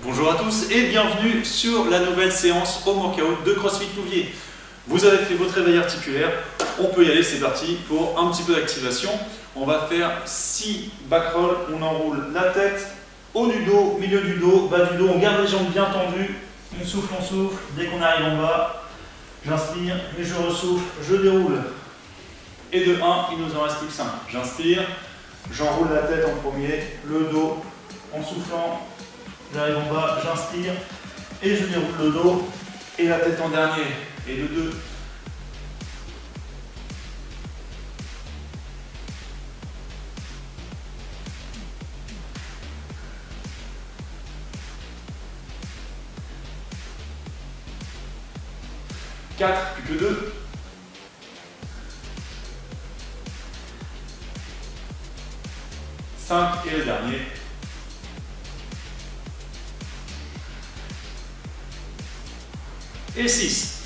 Bonjour à tous et bienvenue sur la nouvelle séance home workout de CrossFit Louviers. Vous avez fait votre réveil articulaire, on peut y aller, c'est parti pour un petit peu d'activation. On va faire 6 back rolls, on enroule la tête, haut du dos, milieu du dos, bas du dos, on garde les jambes bien tendues, on souffle, dès qu'on arrive en bas, j'inspire et je ressouffle, je déroule. Et de 1, il nous en reste plus que 5. J'inspire, j'enroule la tête en premier, le dos en soufflant. J'arrive en bas, j'inspire et je déroule le dos et la tête en dernier. Et de 2. Quatre, plus que 2. 5 et le dernier. Et 6.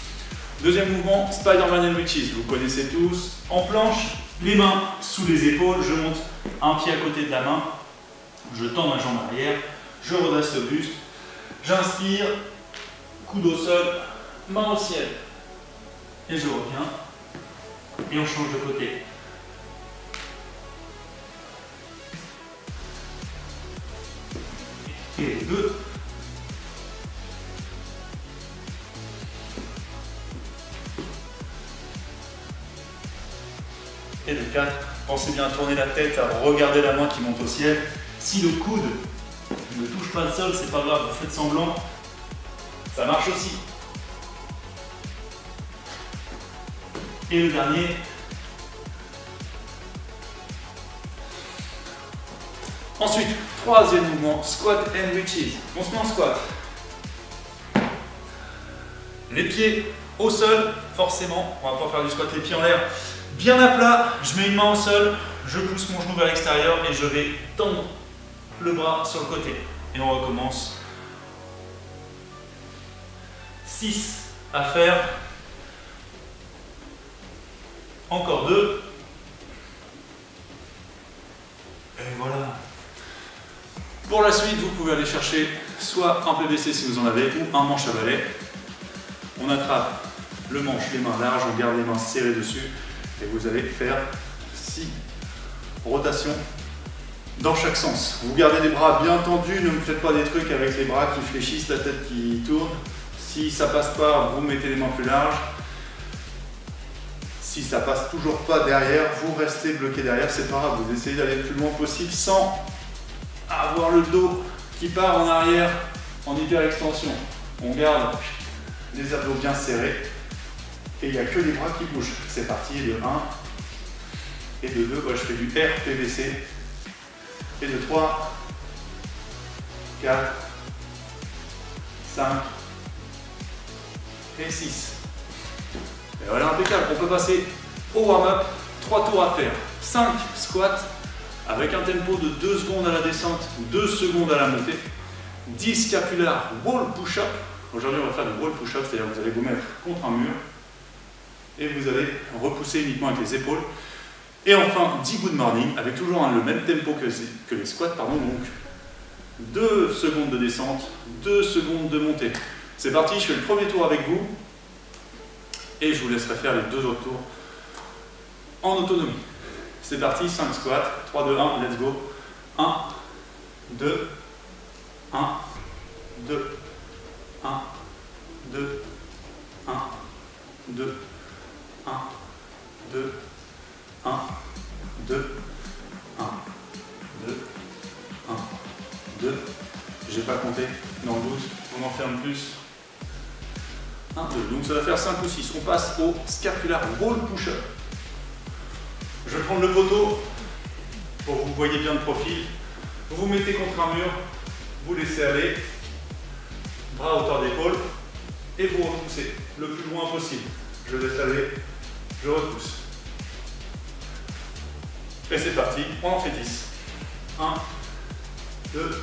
Deuxième mouvement, Spider-Man and Witches. Vous connaissez tous. En planche, les mains sous les épaules. Je monte un pied à côté de la main. Je tends ma jambe arrière. Je redresse le buste. J'inspire. Coude au sol. Main au ciel. Et je reviens. Et on change de côté. Et 2. Et de 4, pensez bien à tourner la tête, à regarder la main qui monte au ciel. Si le coude ne touche pas le sol, c'est pas grave, vous faites semblant, ça marche aussi. Et le dernier. Ensuite, troisième mouvement, squat and reaches. On se met en squat. Les pieds au sol, forcément, on va pas faire du squat les pieds en l'air. Bien à plat, je mets une main au sol, je pousse mon genou vers l'extérieur et je vais tendre le bras sur le côté. Et on recommence. 6 à faire. Encore 2. Et voilà. Pour la suite, vous pouvez aller chercher soit un PVC si vous en avez ou un manche à balai. On attrape le manche, les mains larges, on garde les mains serrées dessus. Et vous allez faire 6 rotations dans chaque sens. Vous gardez les bras bien tendus, ne me faites pas des trucs avec les bras qui fléchissent, la tête qui tourne. Si ça passe pas, vous mettez les mains plus larges. Si ça passe toujours pas derrière, vous restez bloqué derrière, c'est pas grave, vous essayez d'aller le plus loin possible sans avoir le dos qui part en arrière en hyper extension. On garde les abdos bien serrés. Et il n'y a que les bras qui bougent. C'est parti, de 1 et de 2, je fais du RPVC. Et de 3, 4, 5 et 6. Et voilà, impeccable. On peut passer au warm-up. 3 tours à faire. 5 squats avec un tempo de 2 secondes à la descente ou 2 secondes à la montée. 10 scapulaires wall push-up. Aujourd'hui, on va faire du wall push-up, c'est-à-dire que vous allez vous mettre contre un mur. Et vous allez repousser uniquement avec les épaules. Et enfin, 10 good morning, avec toujours le même tempo que les squats, pardon, donc 2 secondes de descente, 2 secondes de montée. C'est parti, je fais le premier tour avec vous, et je vous laisserai faire les 2 autres tours en autonomie. C'est parti, 5 squats, 3, 2, 1, let's go. 1, 2, 1, 2, 1, 2, 1, 2, 1, 2, 1, 2, 1, 2, 1, 2. J'ai pas compté dans le doute, on en ferme plus. 1, 2. Donc ça va faire 5 ou 6. On passe au scapular wall push-up. Je vais prendre le poteau pour que vous voyez bien le profil. Vous vous mettez contre un mur, vous laissez aller, bras à hauteur d'épaule et vous repoussez le plus loin possible. Je laisse aller, je repousse. Et c'est parti, on en fait 10. 1, 2,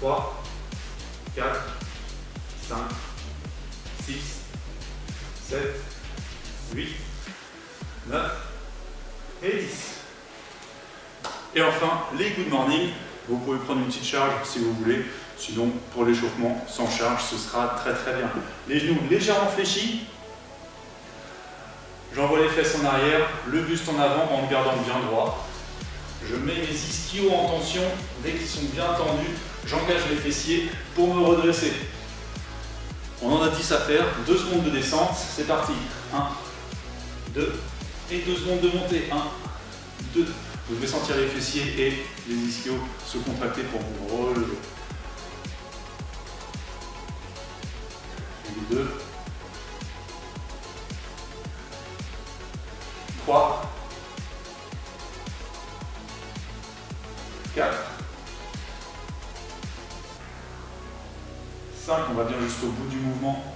3, 4, 5, 6, 7, 8, 9 et 10. Et enfin, les good morning. Vous pouvez prendre une petite charge si vous voulez. Sinon, pour l'échauffement, sans charge, ce sera très très bien. Les genoux légèrement fléchis. J'envoie les fesses en arrière, le buste en avant en le gardant bien droit. Je mets mes ischios en tension. Dès qu'ils sont bien tendus, j'engage les fessiers pour me redresser. On en a 10 à faire. 2 secondes de descente. C'est parti. 1, 2 et 2 secondes de montée. 1, 2. Vous devez sentir les fessiers et les ischios se contracter pour vous relever. Et 2, 3, 4, 5, on va bien jusqu'au bout du mouvement.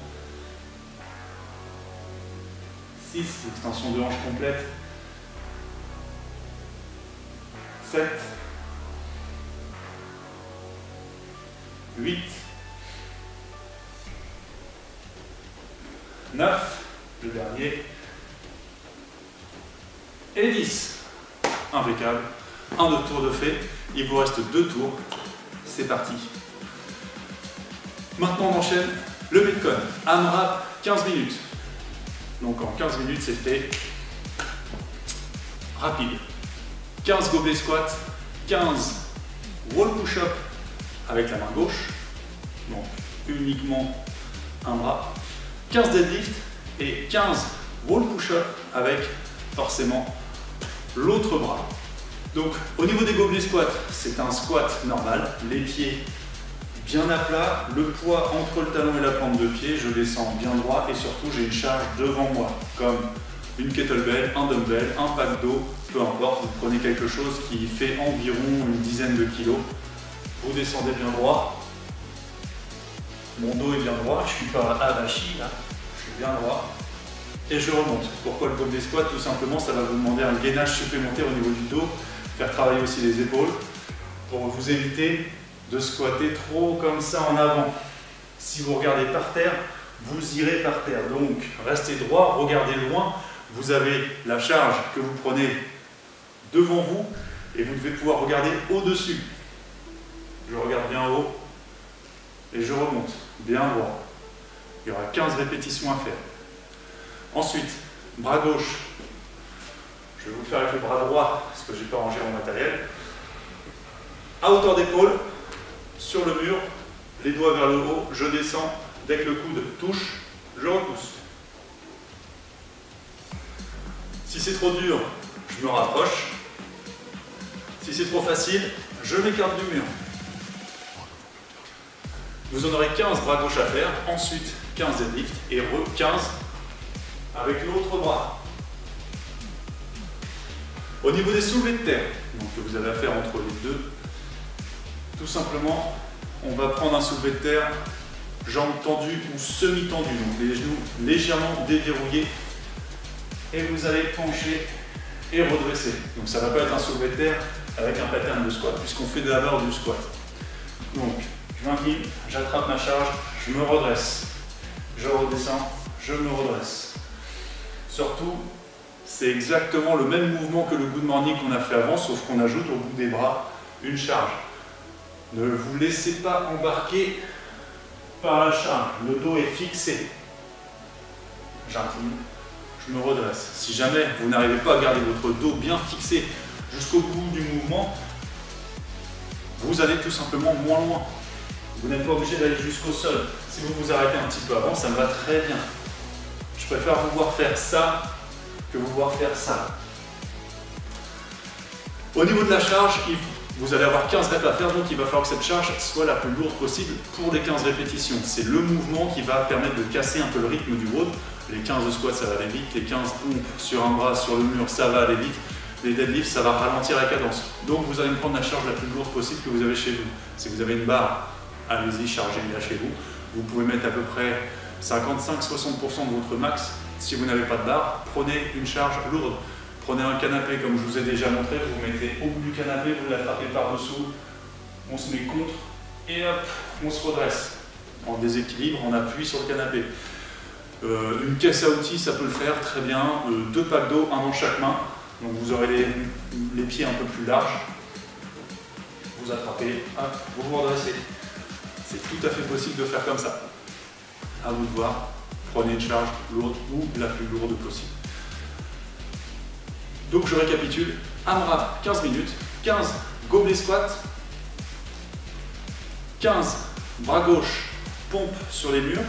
6, extension de hanche complète. 7, 8, 9, le dernier, et 10. Impeccable. 1 de tour de fait. Il vous reste 2 tours. C'est parti. Maintenant, on enchaîne le Metcon. AMRAP, 15 minutes. Donc en 15 minutes, c'est fait rapide. 15 gobelets squats, 15 wall push-up avec la main gauche. Donc uniquement un bras. 15 deadlift et 15 wall push-up avec forcément l'autre bras. Donc au niveau des gobelets squats, c'est un squat normal, les pieds bien à plat, le poids entre le talon et la plante de pied, je descends bien droit et surtout j'ai une charge devant moi, comme une kettlebell, un dumbbell, un pack d'eau, peu importe, vous prenez quelque chose qui fait environ une dizaine de kilos, vous descendez bien droit, mon dos est bien droit, je ne suis pas avachi là, je suis bien droit, et je remonte. Pourquoi le gobelet squat? Tout simplement, ça va vous demander un gainage supplémentaire au niveau du dos, faire travailler aussi les épaules, pour vous éviter de squatter trop comme ça en avant. Si vous regardez par terre, vous irez par terre. Donc restez droit, regardez loin. Vous avez la charge que vous prenez devant vous et vous devez pouvoir regarder au-dessus. Je regarde bien haut et je remonte bien droit. Il y aura 15 répétitions à faire. Ensuite, bras gauche. Je vais vous le faire avec le bras droit parce que je n'ai pas rangé mon matériel. À hauteur d'épaule. Sur le mur, les doigts vers le haut, je descends, dès que le coude touche, je repousse. Si c'est trop dur, je me rapproche. Si c'est trop facile, je m'écarte du mur. Vous en aurez 15 bras gauche à faire, ensuite 15 deadlift et 15 avec l'autre bras. Au niveau des soulevés de terre, donc que vous avez à faire entre les deux, tout simplement, on va prendre un soulevé de terre, jambes tendues ou semi-tendues, donc les genoux légèrement déverrouillés, et vous allez pencher et redresser. Donc ça ne va pas être un soulevé de terre avec un pattern de squat, puisqu'on fait d'abord du squat. Donc, je m'incline, j'attrape ma charge, je me redresse, je redescends, je me redresse. Surtout, c'est exactement le même mouvement que le good morning qu'on a fait avant, sauf qu'on ajoute au bout des bras une charge. Ne vous laissez pas embarquer par la charge. Le dos est fixé. J'incline, je me redresse. Si jamais vous n'arrivez pas à garder votre dos bien fixé jusqu'au bout du mouvement, vous allez tout simplement moins loin. Vous n'êtes pas obligé d'aller jusqu'au sol. Si vous vous arrêtez un petit peu avant, ça me va très bien. Je préfère vous voir faire ça que vous voir faire ça. Au niveau de la charge, vous allez avoir 15 reps à faire, donc il va falloir que cette charge soit la plus lourde possible pour les 15 répétitions. C'est le mouvement qui va permettre de casser un peu le rythme du WOD. Les 15 squats, ça va aller vite. Les 15 pompes sur un bras, sur le mur, ça va aller vite. Les deadlifts, ça va ralentir la cadence. Donc vous allez me prendre la charge la plus lourde possible que vous avez chez vous. Si vous avez une barre, allez-y, chargez-la chez vous. Vous pouvez mettre à peu près 55-60% de votre max. Si vous n'avez pas de barre, prenez une charge lourde. Prenez un canapé comme je vous ai déjà montré, vous vous mettez au bout du canapé, vous l'attrapez par-dessous, on se met contre et hop, on se redresse. En déséquilibre, on appuie sur le canapé. Une caisse à outils, ça peut le faire très bien. 2 packs d'eau, un dans chaque main. Donc vous aurez les pieds un peu plus larges. Vous attrapez, hop, vous vous redressez. C'est tout à fait possible de faire comme ça. À vous de voir, prenez une charge lourde ou la plus lourde possible. Donc je récapitule, AMRAP 15 minutes, 15 gobelet squat, 15 bras gauche, pompe sur les murs,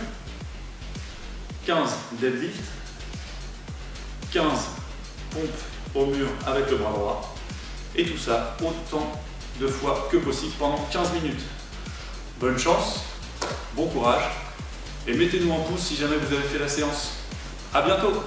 15 deadlift, 15 pompes au mur avec le bras droit, et tout ça autant de fois que possible pendant 15 minutes. Bonne chance, bon courage, et mettez-nous en pouce si jamais vous avez fait la séance. À bientôt!